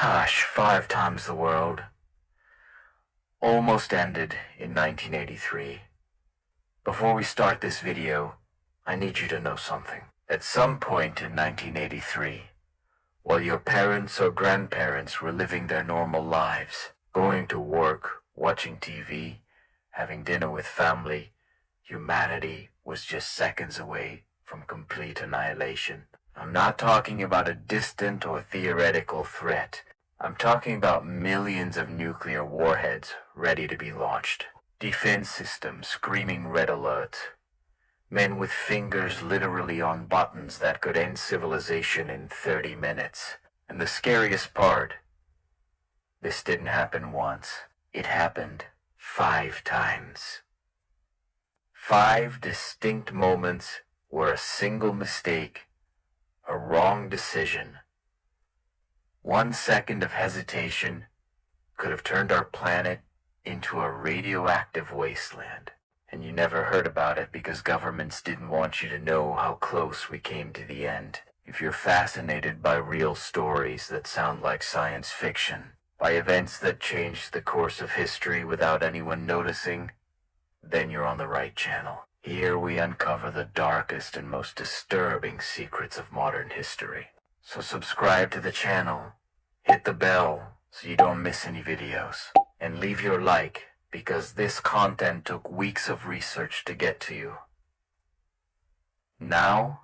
Hush, 5 times the world. Almost ended in 1983. Before we start this video, I need you to know something. At some point in 1983, while your parents or grandparents were living their normal lives, going to work, watching TV, having dinner with family, humanity was just seconds away from complete annihilation. I'm not talking about a distant or theoretical threat. I'm talking about millions of nuclear warheads ready to be launched. Defense systems screaming red alert. Men with fingers literally on buttons that could end civilization in 30 minutes. And the scariest part, this didn't happen once. It happened 5 times. 5 distinct moments where a single mistake, a wrong decision, 1 second of hesitation could have turned our planet into a radioactive wasteland. And you never heard about it because governments didn't want you to know how close we came to the end. If you're fascinated by real stories that sound like science fiction, by events that changed the course of history without anyone noticing, then you're on the right channel. Here we uncover the darkest and most disturbing secrets of modern history. So subscribe to the channel, hit the bell so you don't miss any videos, and leave your like because this content took weeks of research to get to you. Now,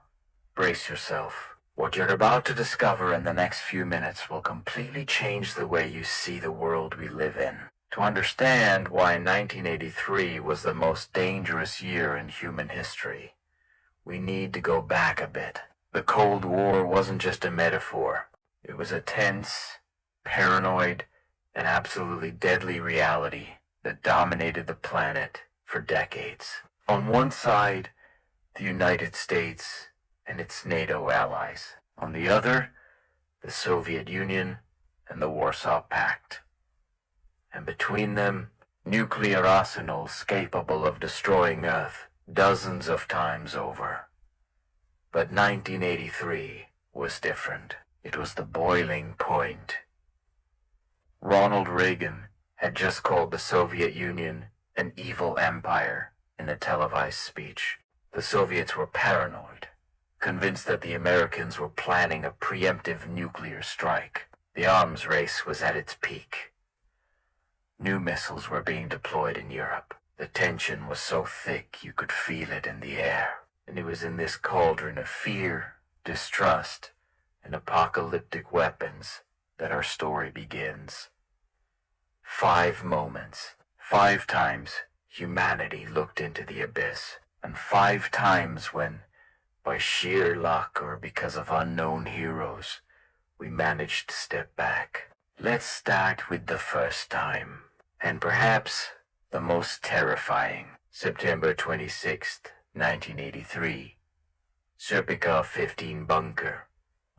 brace yourself. What you're about to discover in the next few minutes will completely change the way you see the world we live in. To understand why 1983 was the most dangerous year in human history, we need to go back a bit. The Cold War wasn't just a metaphor. It was a tense, paranoid, and absolutely deadly reality that dominated the planet for decades. On one side, the United States and its NATO allies. On the other, the Soviet Union and the Warsaw Pact. And between them, nuclear arsenals capable of destroying Earth dozens of times over. But 1983 was different. It was the boiling point. Ronald Reagan had just called the Soviet Union an evil empire in a televised speech. The Soviets were paranoid, convinced that the Americans were planning a preemptive nuclear strike. The arms race was at its peak. New missiles were being deployed in Europe. The tension was so thick you could feel it in the air. And it was in this cauldron of fear, distrust, and apocalyptic weapons that our story begins. 5 moments. 5 times humanity looked into the abyss. And 5 times when, by sheer luck or because of unknown heroes, we managed to step back. Let's start with the first time, and perhaps the most terrifying. September 26th, 1983. Serpikov 15 bunker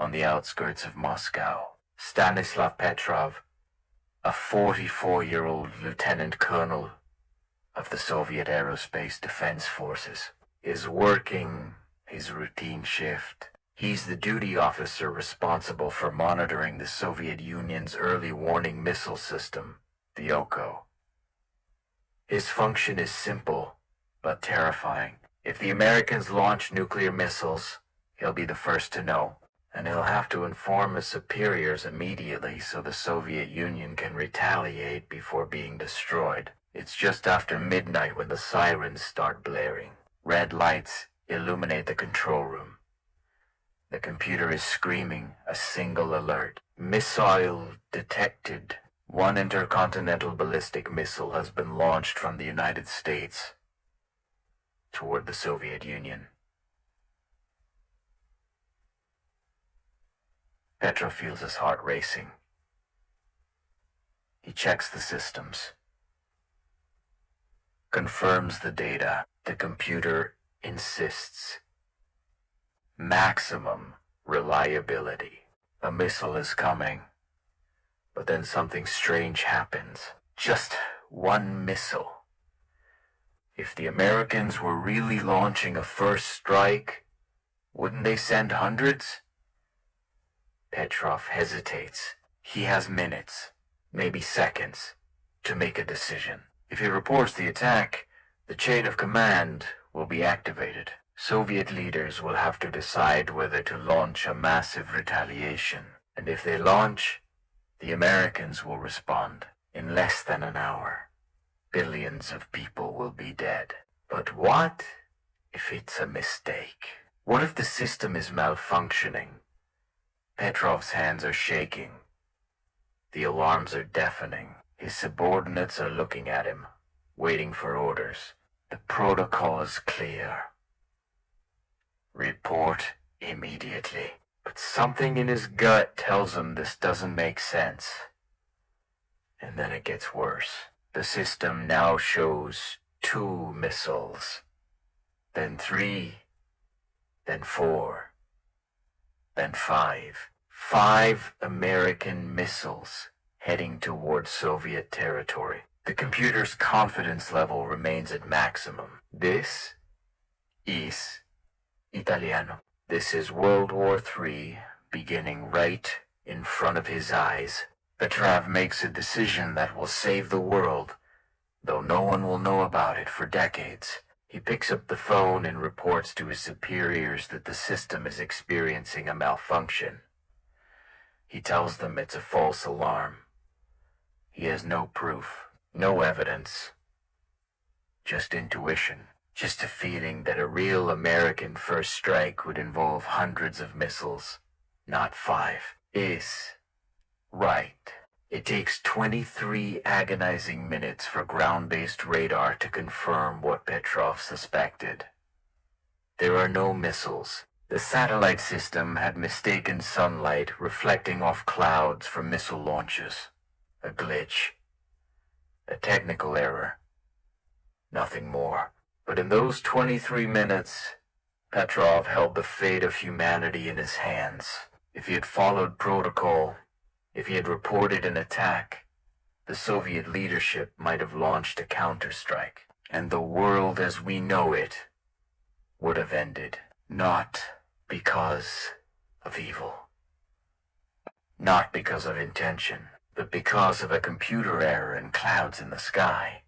on the outskirts of Moscow. Stanislav Petrov, a 44-year-old lieutenant colonel of the Soviet Aerospace Defense Forces, is working his routine shift. He's the duty officer responsible for monitoring the Soviet Union's early warning missile system, the OKO. His function is simple, but terrifying. If the Americans launch nuclear missiles, he'll be the first to know, and he'll have to inform his superiors immediately so the Soviet Union can retaliate before being destroyed. It's just after midnight when the sirens start blaring. Red lights illuminate the control room. The computer is screaming a single alert. Missile detected. 1 intercontinental ballistic missile has been launched from the United States toward the Soviet Union. Petrov feels his heart racing. He checks the systems, confirms the data. The computer insists. Maximum reliability. A missile is coming. But then something strange happens. Just 1 missile. If the Americans were really launching a first strike, wouldn't they send hundreds? Petrov hesitates. He has minutes, maybe seconds, to make a decision. If he reports the attack, the chain of command will be activated. Soviet leaders will have to decide whether to launch a massive retaliation. And if they launch, the Americans will respond. In less than an hour, billions of people will be dead. But what if it's a mistake? What if the system is malfunctioning? Petrov's hands are shaking. The alarms are deafening. His subordinates are looking at him, waiting for orders. The protocol is clear. Report immediately. But something in his gut tells him this doesn't make sense. And then it gets worse. The system now shows 2 missiles, then 3, then 4, then 5. 5 American missiles heading towards Soviet territory. The computer's confidence level remains at maximum. This is Italiano. This is World War III beginning right in front of his eyes. Petrov makes a decision that will save the world, though no one will know about it for decades. He picks up the phone and reports to his superiors that the system is experiencing a malfunction. He tells them it's a false alarm. He has no proof, no evidence, just intuition, just a feeling that a real American first strike would involve hundreds of missiles, not 5. Is right. It takes 23 agonizing minutes for ground-based radar to confirm what Petrov suspected. There are no missiles. The satellite system had mistaken sunlight reflecting off clouds for missile launches. A glitch. A technical error. Nothing more. But in those 23 minutes, Petrov held the fate of humanity in his hands. If he had followed protocol, if he had reported an attack, the Soviet leadership might have launched a counterstrike, and the world as we know it would have ended. Not because of evil. Not because of intention, but because of a computer error and clouds in the sky.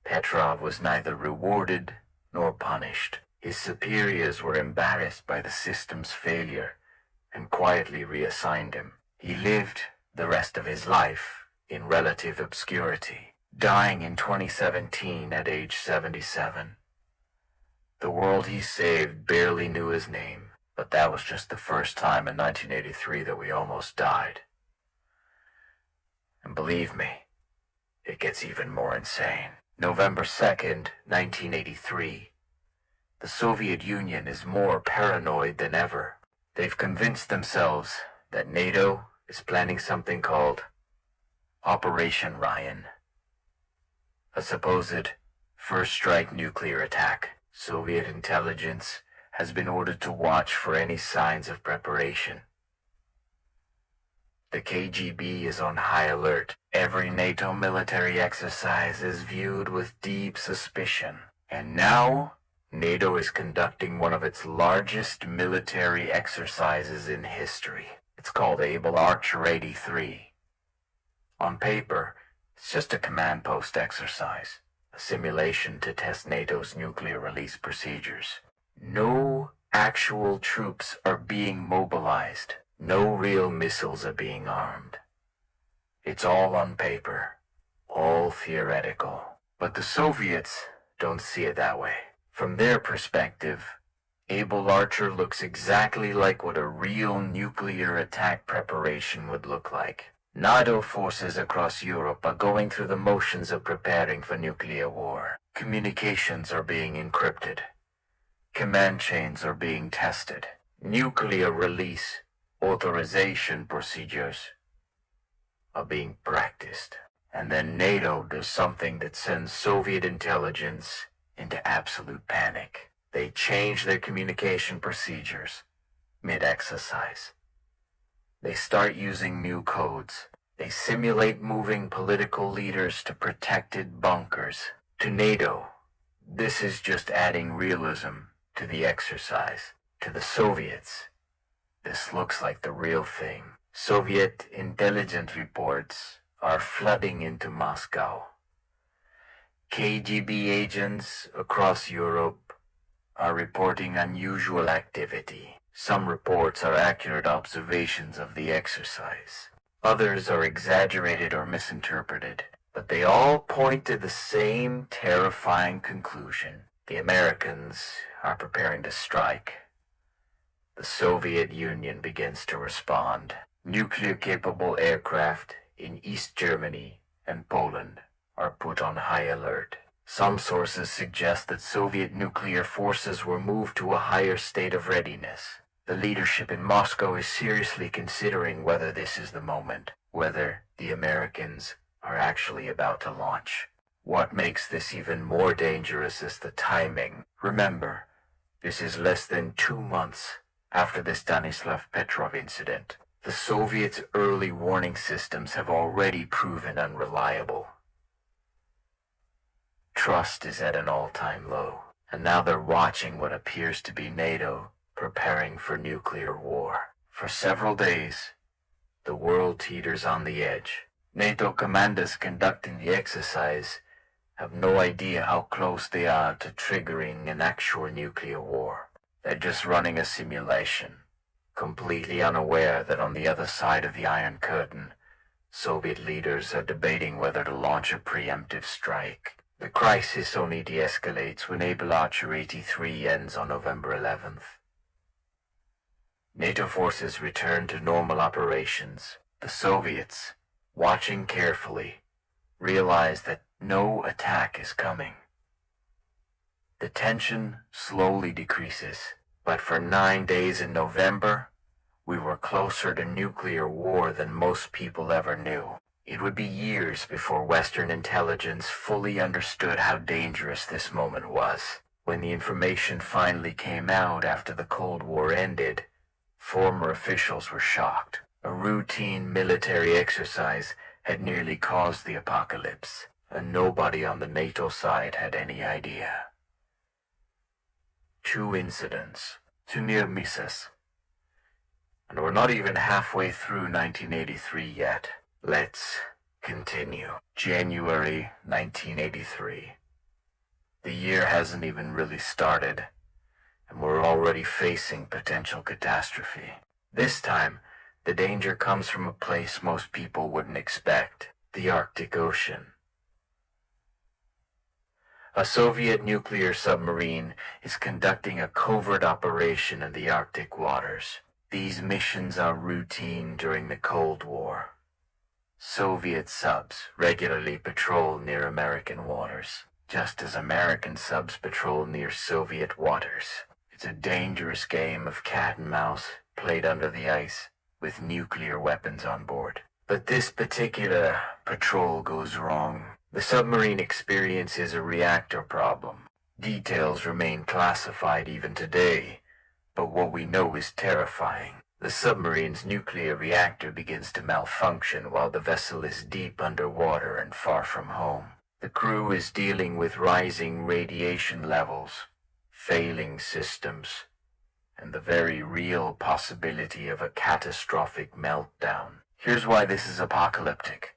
Petrov was neither rewarded nor punished. His superiors were embarrassed by the system's failure and quietly reassigned him. He lived the rest of his life in relative obscurity, dying in 2017 at age 77. The world he saved barely knew his name, but that was just the first time in 1983 that we almost died. And believe me, it gets even more insane. November 2nd, 1983. The Soviet Union is more paranoid than ever. They've convinced themselves that NATO is planning something called Operation Ryan, a supposed first-strike nuclear attack. Soviet intelligence has been ordered to watch for any signs of preparation. The KGB is on high alert. Every NATO military exercise is viewed with deep suspicion. And now, NATO is conducting one of its largest military exercises in history. It's called Able Archer 83. On paper, it's just a command post exercise, a simulation to test NATO's nuclear release procedures. No actual troops are being mobilized. No real missiles are being armed. It's all on paper, all theoretical. But the Soviets don't see it that way. From their perspective, Able Archer looks exactly like what a real nuclear attack preparation would look like. NATO forces across Europe are going through the motions of preparing for nuclear war. Communications are being encrypted. Command chains are being tested. Nuclear release authorization procedures are being practiced. And then NATO does something that sends Soviet intelligence into absolute panic. They change their communication procedures mid-exercise. They start using new codes. They simulate moving political leaders to protected bunkers. To NATO, this is just adding realism to the exercise. To the Soviets, this looks like the real thing. Soviet intelligence reports are flooding into Moscow. KGB agents across Europe are reporting unusual activity. Some reports are accurate observations of the exercise. Others are exaggerated or misinterpreted, but they all point to the same terrifying conclusion. The Americans are preparing to strike. The Soviet Union begins to respond. Nuclear-capable aircraft in East Germany and Poland are put on high alert. Some sources suggest that Soviet nuclear forces were moved to a higher state of readiness. The leadership in Moscow is seriously considering whether this is the moment, whether the Americans are actually about to launch. What makes this even more dangerous is the timing. Remember, this is less than 2 months after the Stanislav Petrov incident. The Soviets' early warning systems have already proven unreliable. Trust is at an all-time low, and now they're watching what appears to be NATO preparing for nuclear war. For several days, the world teeters on the edge. NATO commanders conducting the exercise have no idea how close they are to triggering an actual nuclear war. They're just running a simulation, completely unaware that on the other side of the Iron Curtain, Soviet leaders are debating whether to launch a preemptive strike. The crisis only de-escalates when Able Archer 83 ends on November 11th. NATO forces return to normal operations. The Soviets, watching carefully, realize that no attack is coming. The tension slowly decreases, but for 9 days in November, we were closer to nuclear war than most people ever knew. It would be years before Western intelligence fully understood how dangerous this moment was. When the information finally came out after the Cold War ended, former officials were shocked. A routine military exercise had nearly caused the apocalypse, and nobody on the NATO side had any idea. 2 incidents, 2 near misses. And we're not even halfway through 1983 yet. Let's continue. January 1983. The year hasn't even really started, and we're already facing potential catastrophe. This time, the danger comes from a place most people wouldn't expect, the Arctic Ocean. A Soviet nuclear submarine is conducting a covert operation in the Arctic waters. These missions are routine during the Cold War. Soviet subs regularly patrol near American waters, just as American subs patrol near Soviet waters. It's a dangerous game of cat and mouse played under the ice with nuclear weapons on board. But this particular patrol goes wrong. The submarine experiences a reactor problem. Details remain classified even today, but what we know is terrifying. The submarine's nuclear reactor begins to malfunction while the vessel is deep underwater and far from home. The crew is dealing with rising radiation levels, failing systems, and the very real possibility of a catastrophic meltdown. Here's why this is apocalyptic.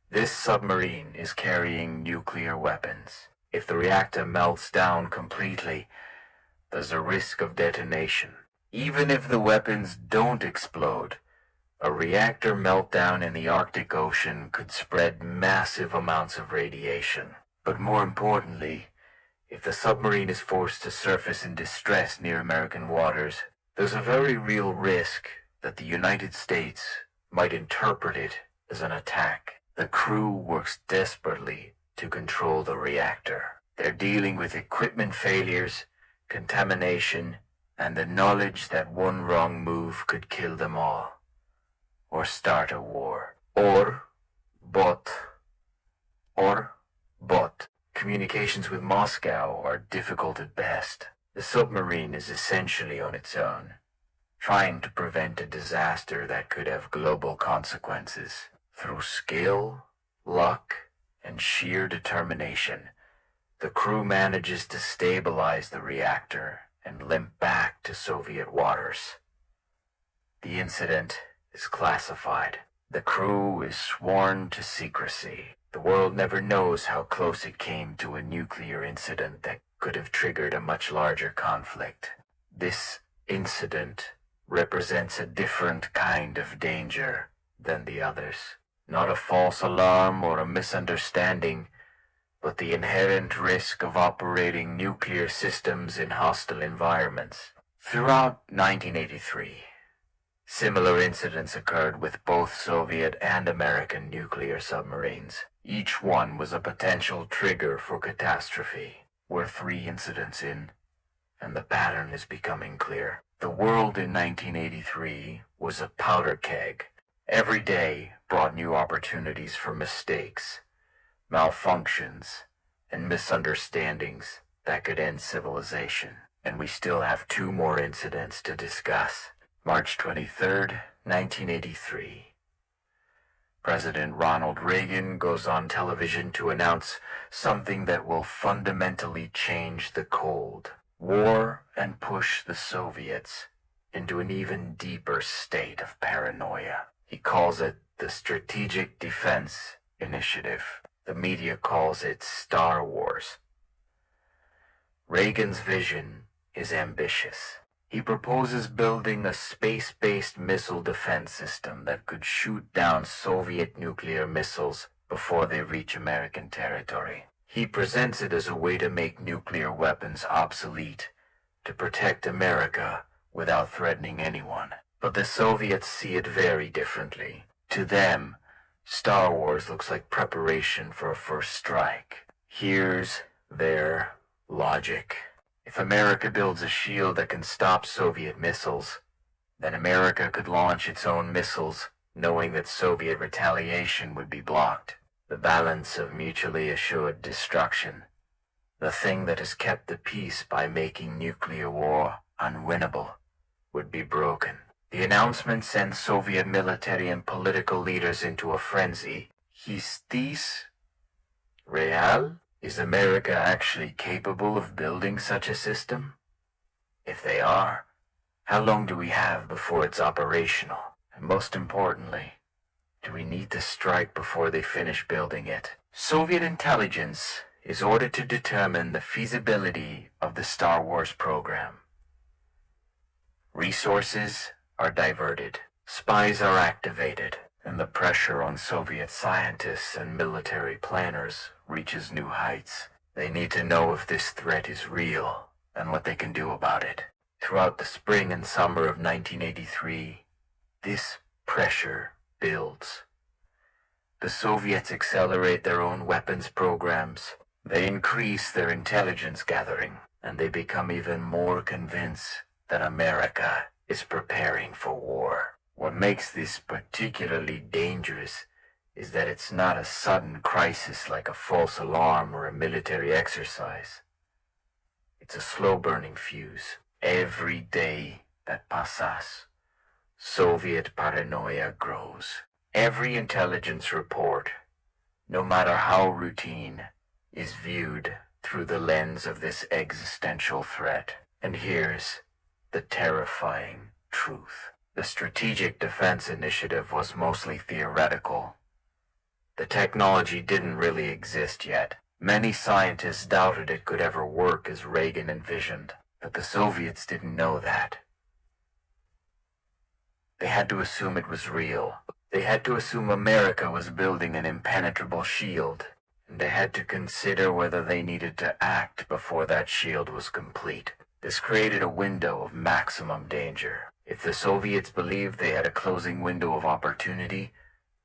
This submarine is carrying nuclear weapons. If the reactor melts down completely, there's a risk of detonation. Even if the weapons don't explode, a reactor meltdown in the Arctic Ocean could spread massive amounts of radiation. But more importantly, if the submarine is forced to surface in distress near American waters, there's a very real risk that the United States might interpret it as an attack. The crew works desperately to control the reactor. They're dealing with equipment failures, contamination, and the knowledge that one wrong move could kill them all, or start a war. Or bot. Communications with Moscow are difficult at best. The submarine is essentially on its own, trying to prevent a disaster that could have global consequences. Through skill, luck, and sheer determination, the crew manages to stabilize the reactor and limp back to Soviet waters. The incident is classified. The crew is sworn to secrecy. The world never knows how close it came to a nuclear incident that could have triggered a much larger conflict. This incident represents a different kind of danger than the others. Not a false alarm or a misunderstanding, but the inherent risk of operating nuclear systems in hostile environments. Throughout 1983, similar incidents occurred with both Soviet and American nuclear submarines. Each one was a potential trigger for catastrophe. We're 3 incidents in, and the pattern is becoming clear. The world in 1983 was a powder keg. Every day brought new opportunities for mistakes, malfunctions, and misunderstandings that could end civilization. And we still have 2 more incidents to discuss. March 23rd, 1983. President Ronald Reagan goes on television to announce something that will fundamentally change the Cold War and push the Soviets into an even deeper state of paranoia. He calls it the Strategic Defense Initiative. The media calls it Star Wars. Reagan's vision is ambitious. He proposes building a space-based missile defense system that could shoot down Soviet nuclear missiles before they reach American territory. He presents it as a way to make nuclear weapons obsolete, to protect America without threatening anyone. But the Soviets see it very differently. To them, Star Wars looks like preparation for a first strike. Here's their logic. If America builds a shield that can stop Soviet missiles, then America could launch its own missiles, knowing that Soviet retaliation would be blocked. The balance of mutually assured destruction, the thing that has kept the peace by making nuclear war unwinnable, would be broken. The announcement sent Soviet military and political leaders into a frenzy. ¿Es real? Is America actually capable of building such a system? If they are, how long do we have before it's operational? And most importantly, do we need to strike before they finish building it? Soviet intelligence is ordered to determine the feasibility of the Star Wars program. Resources are diverted, spies are activated, and the pressure on Soviet scientists and military planners reaches new heights. They need to know if this threat is real and what they can do about it. Throughout the spring and summer of 1983, this pressure builds. The Soviets accelerate their own weapons programs. They increase their intelligence gathering, and they become even more convinced that America is preparing for war. What makes this particularly dangerous is that it's not a sudden crisis like a false alarm or a military exercise. It's a slow-burning fuse. Every day that passes, Soviet paranoia grows. Every intelligence report, no matter how routine, is viewed through the lens of this existential threat. And here's the terrifying truth. The Strategic Defense Initiative was mostly theoretical. The technology didn't really exist yet. Many scientists doubted it could ever work as Reagan envisioned, but the Soviets didn't know that. They had to assume it was real. They had to assume America was building an impenetrable shield, and they had to consider whether they needed to act before that shield was complete. This created a window of maximum danger. If the Soviets believed they had a closing window of opportunity,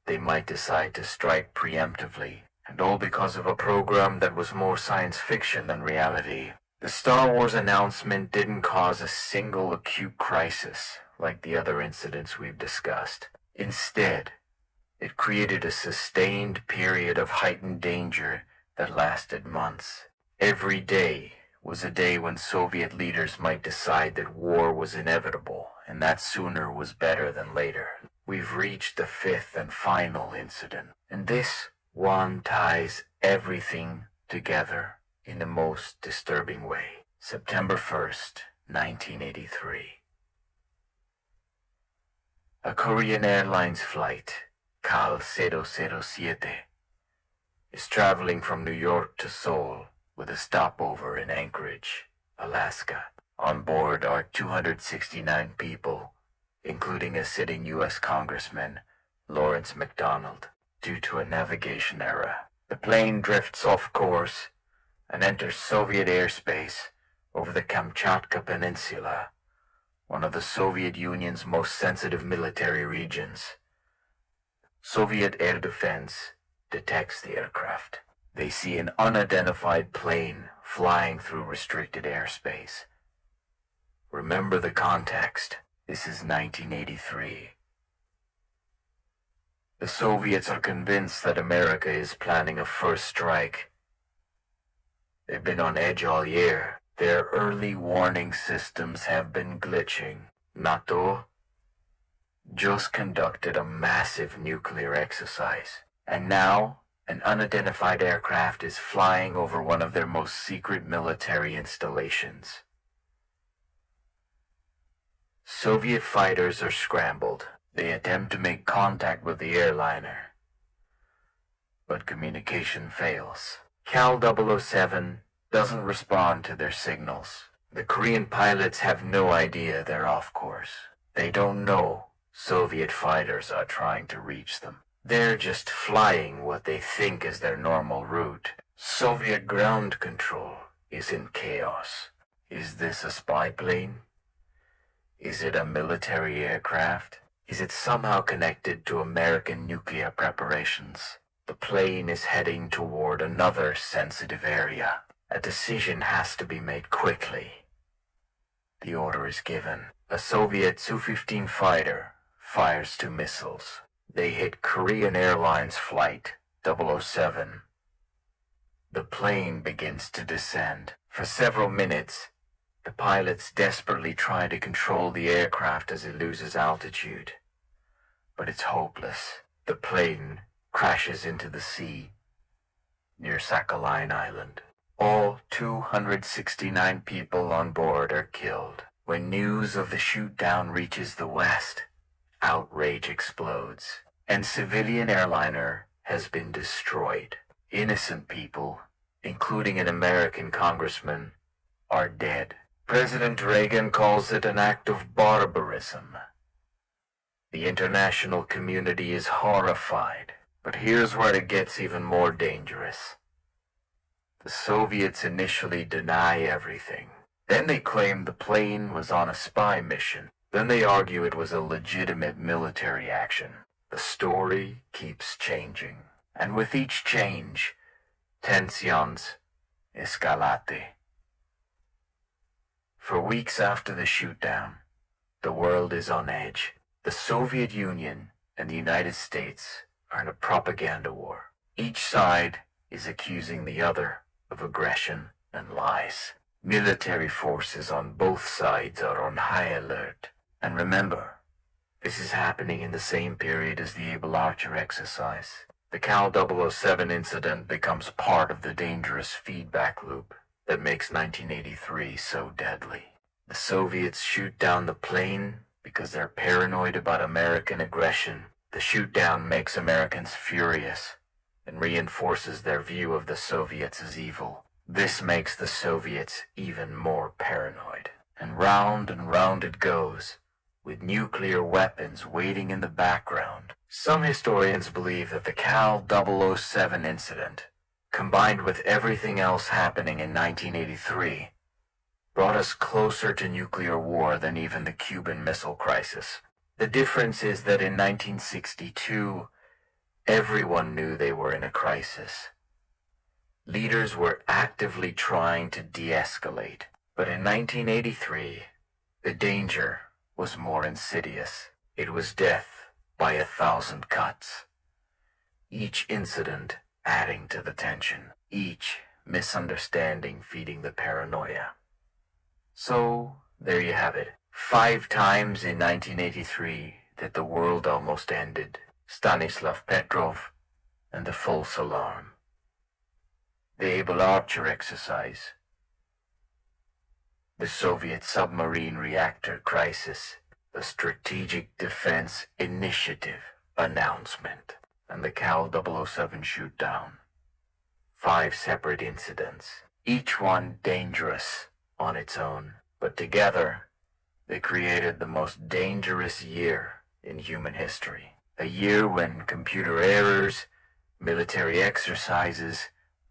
they might decide to strike preemptively, and all because of a program that was more science fiction than reality. The Star Wars announcement didn't cause a single acute crisis like the other incidents we've discussed. Instead, it created a sustained period of heightened danger that lasted months. Every day was a day when Soviet leaders might decide that war was inevitable, and that sooner was better than later. We've reached the 5th and final incident, and this one ties everything together in the most disturbing way. September 1st, 1983. A Korean Airlines flight, KAL 007, is traveling from New York to Seoul with a stopover in Anchorage, Alaska. On board are 269 people, including a sitting U.S. Congressman, Lawrence MacDonald. Due to a navigation error, the plane drifts off course and enters Soviet airspace over the Kamchatka Peninsula, one of the Soviet Union's most sensitive military regions. Soviet air defense detects the aircraft. They see an unidentified plane flying through restricted airspace. Remember the context. This is 1983. The Soviets are convinced that America is planning a first strike. They've been on edge all year. Their early warning systems have been glitching. NATO just conducted a massive nuclear exercise, and now an unidentified aircraft is flying over one of their most secret military installations. Soviet fighters are scrambled. They attempt to make contact with the airliner, but communication fails. KAL 007 doesn't respond to their signals. The Korean pilots have no idea they're off course. They don't know Soviet fighters are trying to reach them. They're just flying what they think is their normal route. Soviet ground control is in chaos. Is this a spy plane? Is it a military aircraft? Is it somehow connected to American nuclear preparations? The plane is heading toward another sensitive area. A decision has to be made quickly. The order is given. A Soviet Su-15 fighter fires 2 missiles. They hit Korean Airlines Flight 007. The plane begins to descend. For several minutes, the pilots desperately try to control the aircraft as it loses altitude. But it's hopeless. The plane crashes into the sea near Sakhalin Island. All 269 people on board are killed. When news of the shoot-down reaches the West, outrage explodes, and civilian airliner has been destroyed. Innocent people, including an American congressman, are dead. President Reagan calls it an act of barbarism. The international community is horrified, but here's where it gets even more dangerous. The Soviets initially deny everything. Then they claim the plane was on a spy mission. Then they argue it was a legitimate military action. The story keeps changing, and with each change, tensions escalate. For weeks after the shoot-down, the world is on edge. The Soviet Union and the United States are in a propaganda war. Each side is accusing the other of aggression and lies. Military forces on both sides are on high alert. And remember, this is happening in the same period as the Able Archer exercise. The KAL 007 incident becomes part of the dangerous feedback loop that makes 1983 so deadly. The Soviets shoot down the plane because they're paranoid about American aggression. The shoot-down makes Americans furious and reinforces their view of the Soviets as evil. This makes the Soviets even more paranoid. And round it goes, with nuclear weapons waiting in the background. Some historians believe that the KAL 007 incident, combined with everything else happening in 1983, brought us closer to nuclear war than even the Cuban Missile Crisis. The difference is that in 1962, everyone knew they were in a crisis. Leaders were actively trying to de-escalate. But in 1983, the danger was more insidious. It was death by 1,000 cuts. Each incident adding to the tension. Each misunderstanding feeding the paranoia. So, there you have it. 5 times in 1983 that the world almost ended. Stanislav Petrov and the false alarm. The Able Archer exercise. The Soviet submarine reactor crisis. the Strategic Defense Initiative announcement, and the Cal 007 shoot-down. 5 separate incidents, each one dangerous on its own, but together they created the most dangerous year in human history. A year when computer errors, military exercises,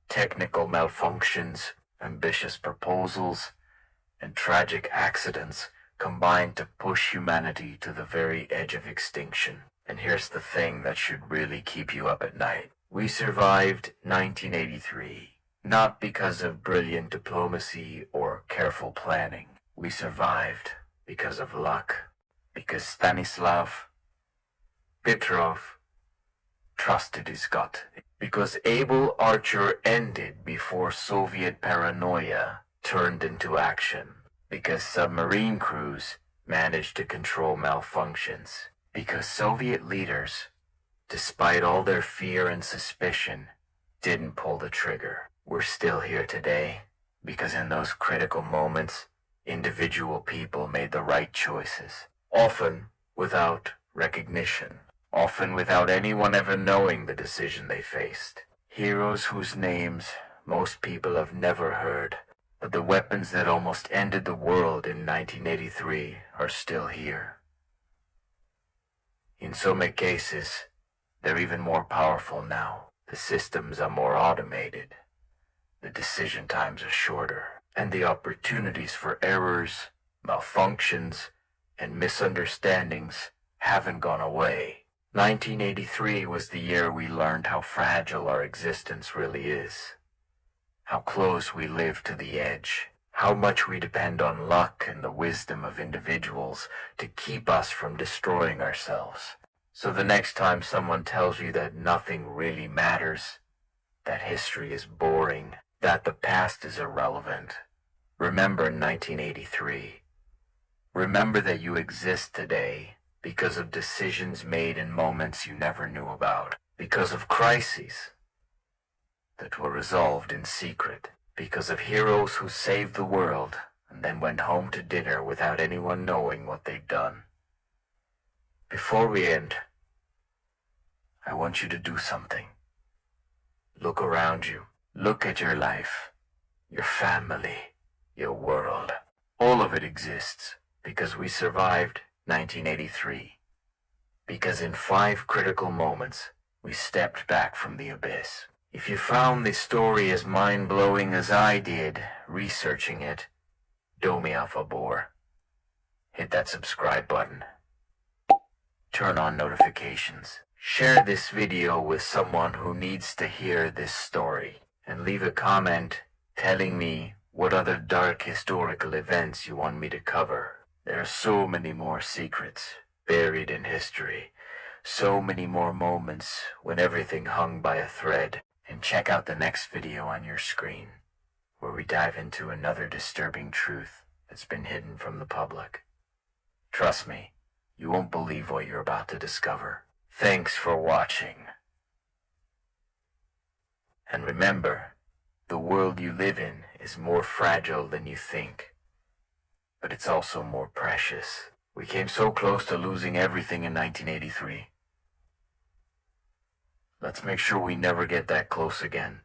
technical malfunctions, ambitious proposals, and tragic accidents combined to push humanity to the very edge of extinction. And here's the thing that should really keep you up at night. We survived 1983, not because of brilliant diplomacy or careful planning. We survived because of luck, because Stanislav Petrov trusted his gut, because Able Archer ended before Soviet paranoia turned into action, because submarine crews managed to control malfunctions, because Soviet leaders, despite all their fear and suspicion, didn't pull the trigger. We're still here today because in those critical moments, individual people made the right choices, often without recognition, often without anyone ever knowing the decision they faced. Heroes whose names most people have never heard, but the weapons that almost ended the world in 1983 are still here. In so many cases, they're even more powerful now. The systems are more automated. The decision times are shorter, and the opportunities for errors, malfunctions, and misunderstandings haven't gone away. 1983 was the year we learned how fragile our existence really is, how close we live to the edge, how much we depend on luck and the wisdom of individuals to keep us from destroying ourselves. So the next time someone tells you that nothing really matters, that history is boring, that the past is irrelevant, remember 1983. Remember that you exist today because of decisions made in moments you never knew about, because of crises that were resolved in secret, because of heroes who saved the world and then went home to dinner without anyone knowing what they'd done. Before we end, I want you to do something. Look around you. Look at your life, your family, your world. All of it exists because we survived 1983. Because in 5 critical moments, we stepped back from the abyss. If you found this story as mind-blowing as I did researching it, do me a favor. Hit that subscribe button. Turn on notifications. Share this video with someone who needs to hear this story. And leave a comment telling me what other dark historical events you want me to cover. There are so many more secrets buried in history. So many more moments when everything hung by a thread. And check out the next video on your screen, where we dive into another disturbing truth that's been hidden from the public. Trust me, you won't believe what you're about to discover. Thanks for watching. And remember, the world you live in is more fragile than you think, but it's also more precious. We came so close to losing everything in 1983. Let's make sure we never get that close again.